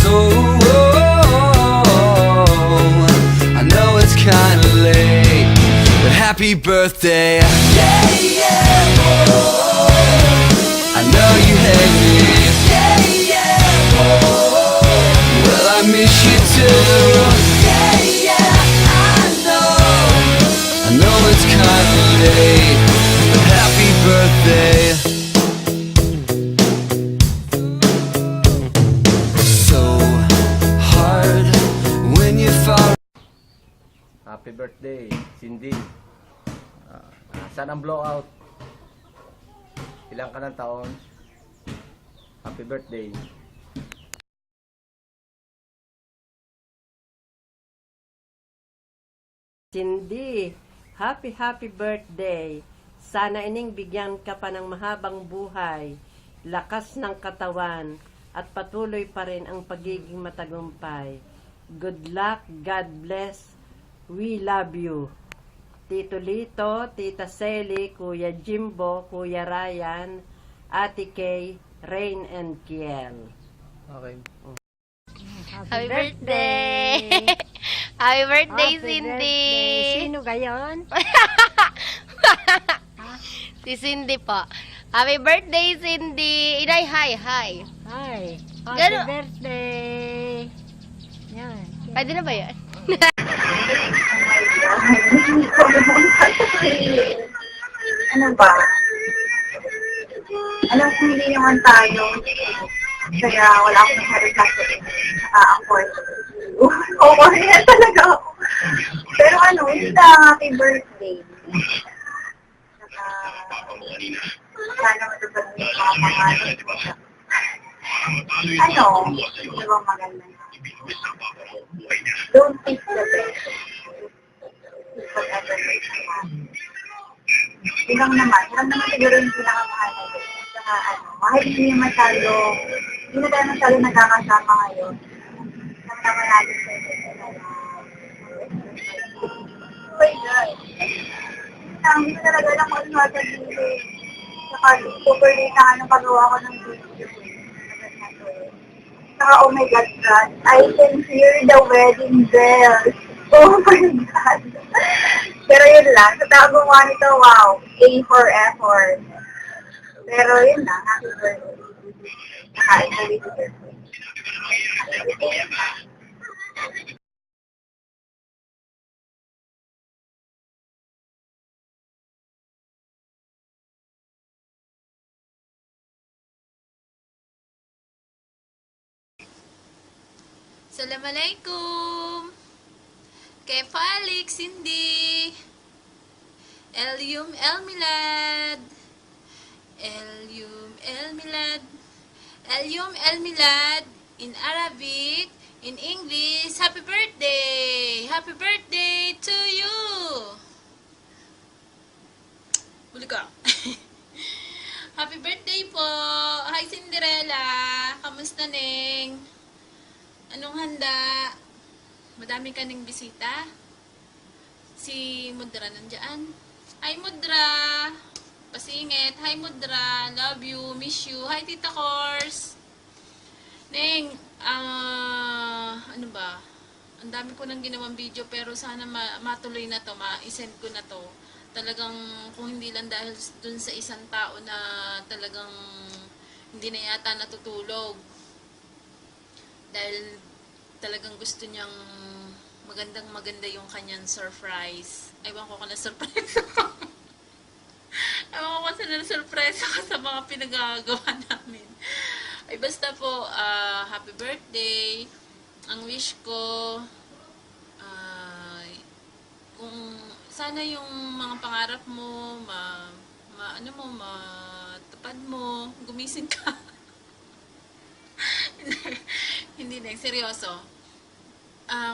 So I know it's kinda late, but happy birthday. Yeah, yeah. I know you hate me. Yeah, yeah. Well, I miss you too. Yeah, yeah. I know it's kinda late, but happy birthday. So hard when you fall. Happy birthday, Cindy. Saan ang blowout? Ilang ka ng taon? Happy birthday. Cindy, happy birthday. Sana ining bigyan ka pa ng mahabang buhay, lakas ng katawan, at patuloy pa rin ang pagiging matagumpay. Good luck, God bless, we love you. Tito Lito, Tita Selly, Kuya Jimbo, Kuya Ryan, Ate Kay, Rain and Kiel. Okay. Happy birthday! Happy birthday, Cindy! Sino gayon? Si Cindy po. Happy birthday, Cindy! Inay, hi! Hi. Happy Gano- birthday. Yan. Pwede na ba yan? Ano ba? Alam ko hindi naman tayo. Kaya wala akong masyadong kasi afford. Oo, yan talaga ako. Pero ano, basta happy birthday. Saka, sana matupad mo yung mga pangalan. Ano, di ba maganda? Don't think the best. Whatever may naman. Yun lang naman siguro yung pinakamahalaga. Saka ano, kahit hindi na tayo masyado nagkakasama ngayon. Lang naman natin sa ito. Oh my God. Hindi ko talaga lang kung ano sasabihin. Saka super late na ano pagawa ko ng video. Saka oh my God, God, I can hear the wedding bells. Oh my God. Pero yun lang, sa tao gumawa nito, wow, A for effort. Pero yun lang, happy birthday. Nakain na rin birthday. Assalamualaikum. Kay Felix, Cindy. Elyum El Milad. Elyum El Milad. Elyum El Milad. In Arabic, in English, happy birthday! Happy birthday to you! Uli ka. Happy birthday po! Hi Cinderella! Kamusta neng? Anong handa? Madami ka ning bisita? Si Mudra nandyan? Hi Mudra! Pasingit. Hi Mudra! Love you, miss you. Hi Tita Kors! Neng, ano ba? Ang dami ko nang ginawang video pero sana matuloy na to, ma-send ko na to. Talagang kung hindi lang dahil dun sa isang tao na talagang hindi na yata natutulog. Dahil talagang gusto niyang maganda yung kanyang surprise. Ewan ko kung na-surprise ako. Ewan ko kung na-surprise ako sa mga pinagagawa namin. Ay basta po, happy birthday. Ang wish ko, kung sana yung mga pangarap mo, matupad mo, gumising ka. Hindi na, seryoso.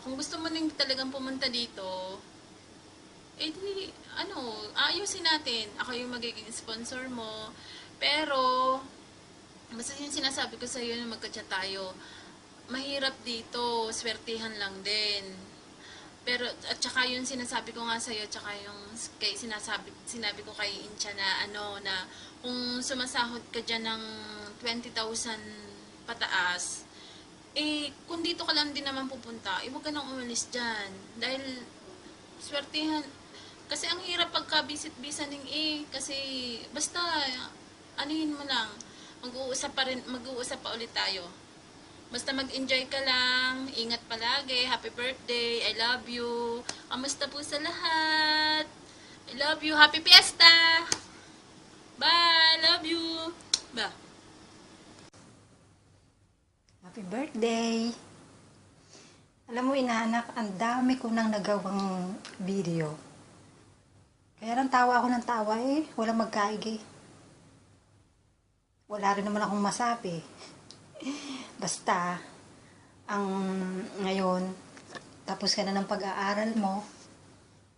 Kung gusto mo nang talagang pumunta dito, di, ayusin natin. Ako yung magiging sponsor mo. Pero, basta yung sinasabi ko sa'yo na magka-chat tayo, mahirap dito, swertihan lang din. Pero, at saka yung sinasabi ko nga sa'yo, at saka yung sinabi ko kay Incha na, na kung sumasahod ka dyan ng 20,000 pataas, kung dito ka lang din naman pupunta, huwag ka nang umalis dyan. Dahil, swertihan. Kasi ang hirap pagka-visit-visa ning kasi, basta, anuhin mo lang, mag-uusap pa ulit tayo. Basta mag-enjoy ka lang, ingat palagi, happy birthday, I love you. Kamusta po sa lahat? I love you, happy fiesta! Bye, love you! Ba? Happy birthday! Alam mo, inaanak, ang dami ko nang nagawang video. Kaya lang tawa ako ng tawa walang magkaigi. Wala rin naman akong masabi. Basta, ang ngayon, tapos ka na ng pag-aaral mo,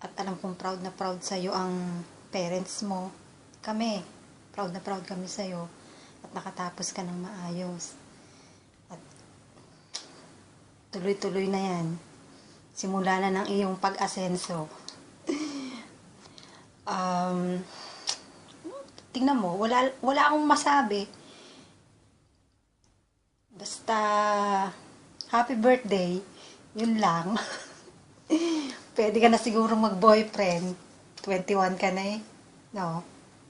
at alam kong proud na proud sa'yo ang parents mo. Kami, proud na proud kami sa'yo, at nakatapos ka ng maayos. At tuloy-tuloy na yan. Simula na ng iyong pag-asenso. Tingnan mo, wala akong masabi. Basta, happy birthday, yun lang. Pwede ka na siguro mag-boyfriend. 21 ka na No,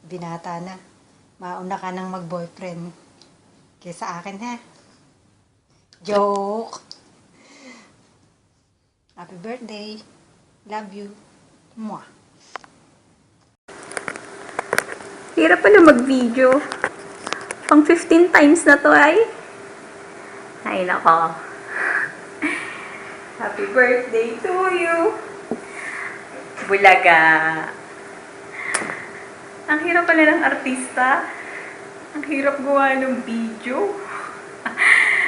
binata na. Mauna ka nang mag-boyfriend. Kesa akin, ha? Joke! Happy birthday. Love you. Mwah. Hirap pala mag-video. Pang 15 times na to ay. Ay nako. Happy birthday to you. Bulaga. Ang hirap pala ng artista. Ang hirap gawa ng video.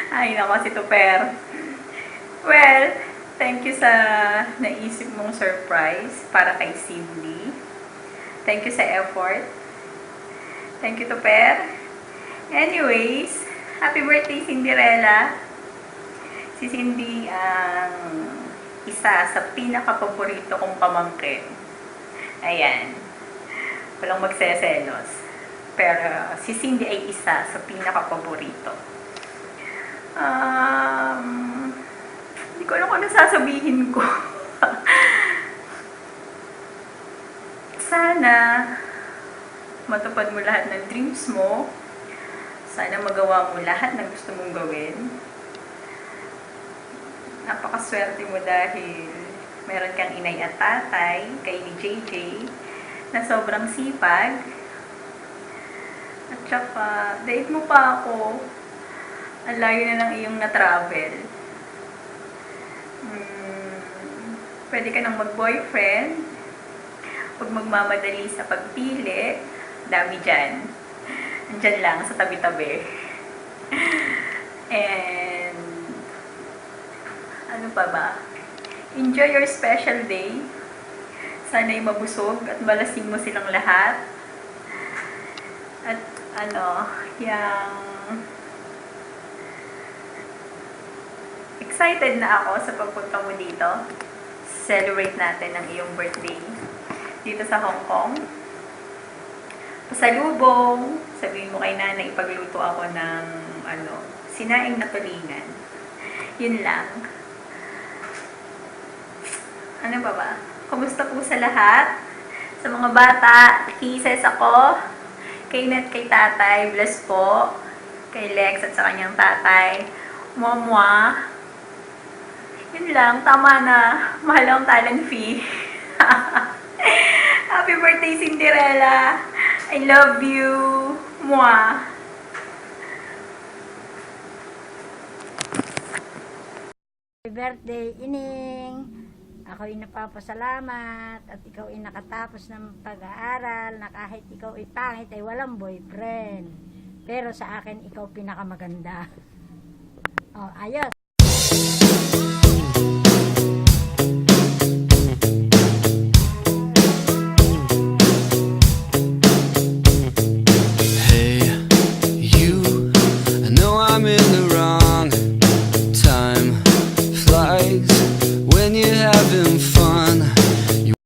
Ay nako si Tuper. Well, thank you sa naisip mong surprise para kay Cindy. Thank you sa effort. Thank you, Tuper. Anyways, happy birthday, Cinderella. Si Cindy ang isa sa pinaka-paborito kong pamangkin. Ayan. Walang magseselos. Pero si Cindy ay isa sa pinaka-paborito. Hindi ko alam kung ano sasabihin ko. Sana matupad mo lahat ng dreams mo. Sana magawa mo lahat ng gusto mong gawin. Napakaswerte mo dahil meron kang inay at tatay, kay ni JJ, na sobrang sipag. At saka, date mo pa ako. Ang layo na ng iyong na-travel. Pwede ka nang mag-boyfriend. Huwag magmamadali sa pagpili. Dami dyan. Andyan lang sa tabi-tabi. And ano pa ba? Enjoy your special day. Sana'y mabusog at malasing mo silang lahat. At excited na ako sa pagpunta mo dito. Celebrate natin ang iyong birthday dito sa Hong Kong. Pasalubong, sabihin mo kay nanay, ipagluto ako ng sinaing na tulingan. Yun lang. Ano pa ba? Kumusta po sa lahat? Sa mga bata, kisses ako. Kay Net, kay tatay, bless po. Kay Lex at sa kanyang tatay. Mwah. Yun lang, tama na. Mahal ang talent fee. Happy birthday, Cinderella! I love you! Mwah! Happy birthday, Ining! Ako'y napapasalamat at ikaw ay nakatapos ng pag-aaral na kahit ikaw ay pangit ay walang boyfriend. Pero sa akin, ikaw pinakamaganda. Oh, ayos!